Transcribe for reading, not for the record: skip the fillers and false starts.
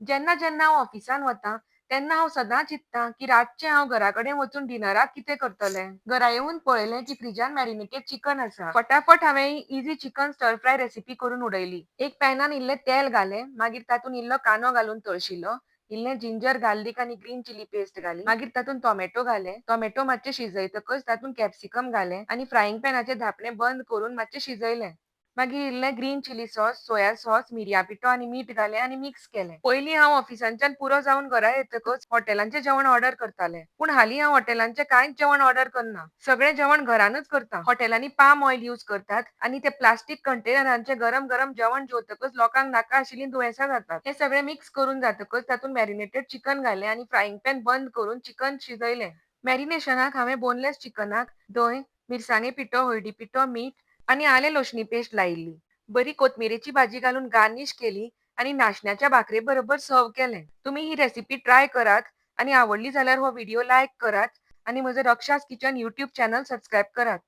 जेन्ना हांव ऑफिसान वतां, तेन्ना हांव सदांच चिंत्तां, की रातचें हांव घरा कडेन वचून डिनराक कितें करतलें. घरा येवन पळयलें, की फ्रिजान मॅरिनेटेड चिकन आसा. फटाफट हांवें ही इझी चिकन स्टर फ्राय रेसिपी करून उडयली. एक पॅनान इल्लें तेल घालें, मागीर तातूंत इल्लो कांदो घालून तळशिलो. इल्लें जिंजर, गार्लिक आनी ग्रीन चिली पेस्ट घाली. मागीर तातूंत टोमॅटो घाले. टोमॅटो मातशे शिजयतकच तातूंत कॅप्सिकम घालें आनी फ्रायिंग पॅनाचें धांपणें बंद करून मातशें शिजयलें. मागीर इल्लें green chilli sauce, soya sauce, मिरयां पिठो आनी मीठ घालें आनी मिक्स केलें. पयलीं हांव ऑफिसांच्यान पुरो जावन घरा येतकच हॉटेलांचें जेवण ऑर्डर करतालें. पूण हालीं हांव हॉटेलांचें कांयच जेवण ऑर्डर करना. सगळें जेवण घरानूच करतां. हॉटेलांनी पाम ऑयल यूज करतात आनी ते प्लास्टीक कंटेनरांचें गरम गरम जेवण जेवतकच लोकांक नाका आशिल्लीं दुयेंसां जातात. हें सगळें मिक्स करून जातकच तातूंत मॅरिनेटेड चिकन घालें आनी फ्रायिंग पॅन बंद करून चिकन शिजयलें. मॅरिनेशनाक हांवें बोनलेस चिकनाक दही, मिरसांगे पिठो, हळदी पिठो, मीठ आनी आलें लसणी पेस्ट लायिल्ली. बरी कोथमिरेची भाजी घालून गार्निश केली आनी नाशण्याच्या भाकरे बरोबर सर्व्ह केलें. तुमी ही रेसिपी ट्राय करात आनी आवडली जाल्यार हो व्हिडिओ लायक करात आनी म्हजो रक्षास किचन यूट्यूब चॅनल सबस्क्रायब करात.